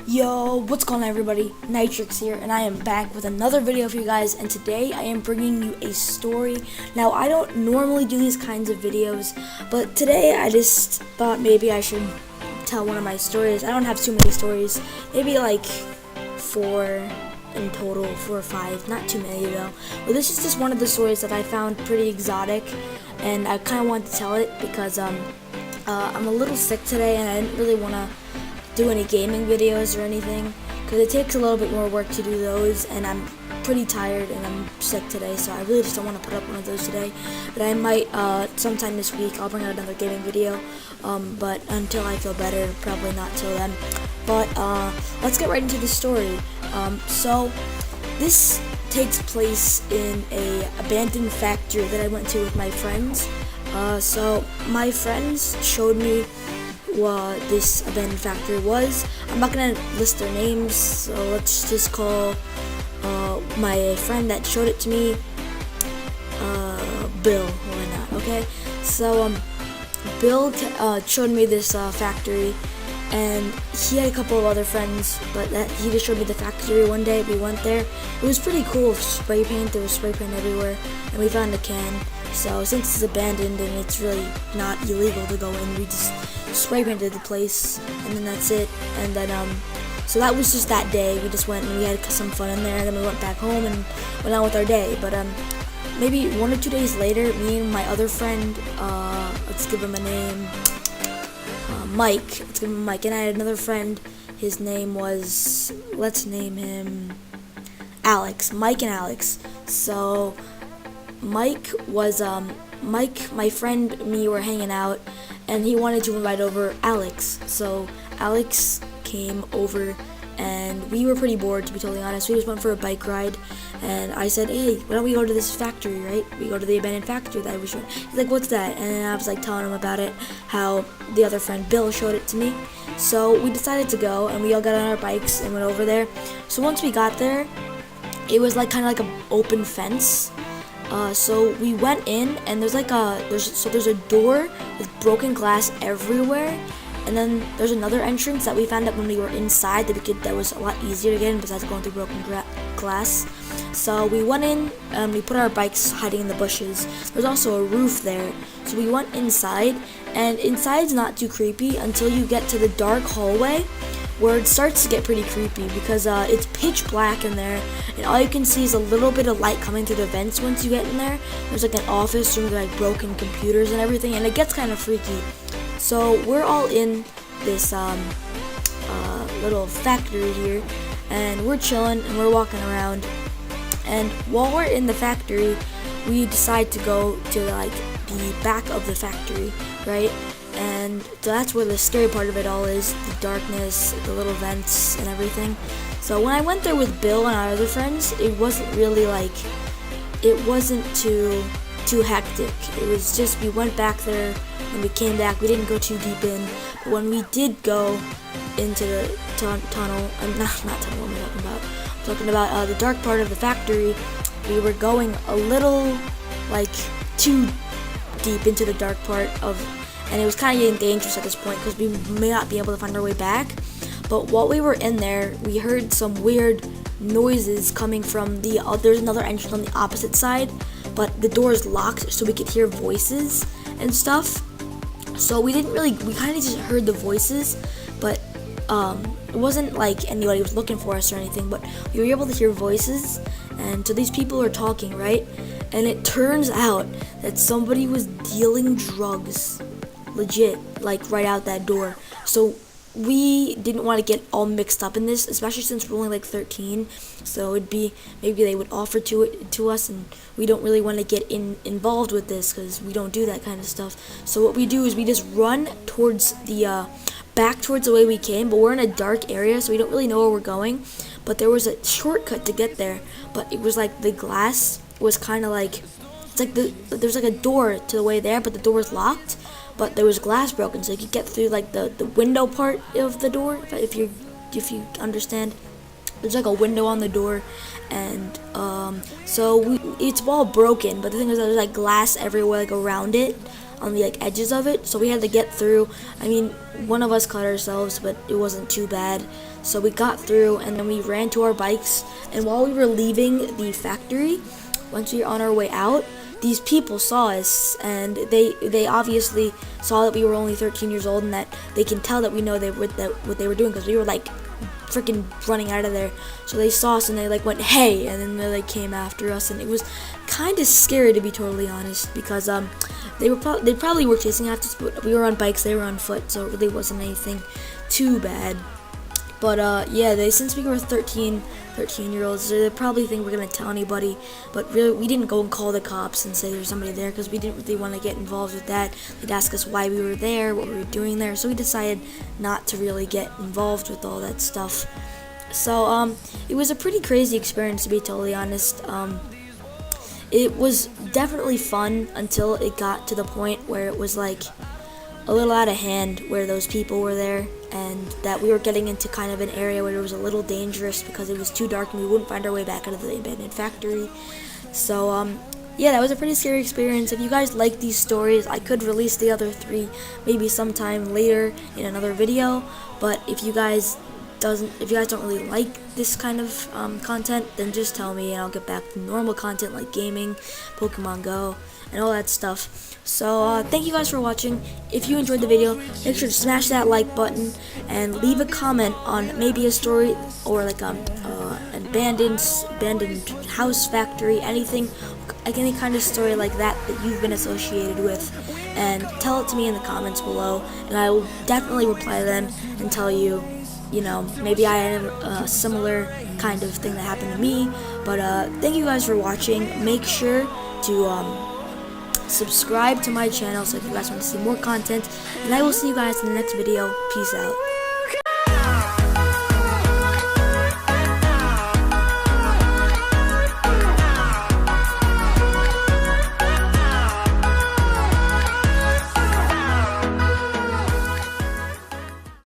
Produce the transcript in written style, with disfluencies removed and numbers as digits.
Yo, what's going on everybody? Nitrix here, and I am back with another video for you guys, and today I am bringing you a story. Now, I don't normally do these kinds of videos, but today I just thought maybe I should tell one of my stories. I don't have too many stories, maybe like 4 in total, 4 or 5, not too many though. But this is just one of the stories that I found pretty exotic, and I kind of wanted to tell it because I'm a little sick today, and I didn't really want to do any gaming videos or anything because it takes a little bit more work to do those, and I'm pretty tired and I'm sick today, so I really just don't want to put up one of those today. But I might sometime this week I'll bring out another gaming video, but until I feel better, probably not till then. But let's get right into the story. So this takes place in a abandoned factory that I went to with my friends. So my friends showed me what this abandoned factory was. I'm not gonna list their names, so let's just call my friend that showed it to me Bill. Why not? Okay, so Bill showed me this factory, and he had a couple of other friends, but he just showed me the factory one day. We went there. It was pretty cool. Spray paint. There was spray paint everywhere, and we found a can. So since it's abandoned and it's really not illegal to go in, we just spray painted the place, and then that's it. And then so that was just that day. We just went and we had some fun in there, and then we went back home and went on with our day. But maybe 1 or 2 days later, me and my other friend, let's give him a name, Mike. Let's give him Mike. And I had another friend. His name was, let's name him Alex. Mike and Alex. So Mike was Mike, my friend, me were hanging out, and he wanted to invite over Alex. So Alex came over, and we were pretty bored, to be totally honest. We just went for a bike ride, and I said, hey, why don't we go to this factory, right? We go to the abandoned factory that I was showing. He's like, what's that? And I was like telling him about it, how the other friend Bill showed it to me. So we decided to go, and we all got on our bikes and went over there. So once we got there, it was like kind of like an open fence. So we went in, and there's a door with broken glass everywhere, and then there's another entrance that we found out when we were inside that was a lot easier to get in besides going through broken glass. So we went in, and we put our bikes hiding in the bushes. There's also a roof there, so we went inside, and inside's not too creepy until you get to the dark hallway, where it starts to get pretty creepy because it's pitch black in there, and all you can see is a little bit of light coming through the vents once you get in there. There's like an office room with like broken computers and everything, and it gets kind of freaky. So we're all in this little factory here, and we're chilling and we're walking around, and while we're in the factory, we decide to go to like the back of the factory, right? And so that's where the scary part of it all is, the darkness, the little vents, and everything. So when I went there with Bill and our other friends, it wasn't really like, it wasn't too hectic. It was just, we went back there, and we came back. We didn't go too deep in. But when we did go into the tunnel, not tunnel, what am I talking about? I'm talking about the dark part of the factory. We were going a little, like, too deep into the dark part of, and it was kind of getting dangerous at this point because we may not be able to find our way back. But while we were in there, we heard some weird noises coming from there's another entrance on the opposite side, but the door is locked, so we could hear voices and stuff. So we kind of just heard the voices, but it wasn't like anybody was looking for us or anything, but we were able to hear voices, and so these people are talking, right? And it turns out that somebody was dealing drugs, legit, like right out that door. So we didn't want to get all mixed up in this, especially since we're only like 13. So it'd be, maybe they would offer to us, and we don't really want to get involved with this because we don't do that kind of stuff. So what we do is we just run towards the back towards the way we came, but we're in a dark area, so we don't really know where we're going. But there was a shortcut to get there, but it was like the glass was kind of like, it's like there's like a door to the way there, but the door was locked. But there was glass broken, so you could get through like the window part of the door, if you understand. There's like a window on the door, and so it's all broken. But the thing is, there's like glass everywhere, like around it, on the like edges of it, so we had to get through. I mean, one of us cut ourselves, but it wasn't too bad. So we got through, and then we ran to our bikes, and while we were leaving the factory, once we were on our way out, these people saw us, and they obviously saw that we were only 13 years old, and that they can tell that we know what they were doing, because we were like freaking running out of there. So they saw us and they like went, hey, and then they like came after us, and it was kind of scary, to be totally honest, because they probably were chasing after us, but we were on bikes, they were on foot, so it really wasn't anything too bad. But yeah, since we were 13-year-olds, they probably think we're gonna tell anybody, but really we didn't go and call the cops and say there's somebody there, because we didn't really want to get involved with that. They'd ask us why we were there, what we were doing there, so we decided not to really get involved with all that stuff. So it was a pretty crazy experience, to be totally honest. It was definitely fun until it got to the point where it was like a little out of hand, where those people were there, and that we were getting into kind of an area where it was a little dangerous because it was too dark and we wouldn't find our way back out of the abandoned factory. So yeah, that was a pretty scary experience. If you guys like these stories, I could release the other 3 maybe sometime later in another video, but if you guys don't really like this kind of content, then just tell me and I'll get back to normal content like gaming, Pokemon Go, and all that stuff. So thank you guys for watching. If you enjoyed the video, make sure to smash that like button and leave a comment on maybe a story or like an abandoned house, factory, anything, like any kind of story like that you've been associated with, and tell it to me in the comments below, and I will definitely reply to them and tell you, maybe I had a similar kind of thing that happened to me. But thank you guys for watching. Make sure to subscribe to my channel so if you guys want to see more content, and I will see you guys in the next video. Peace out.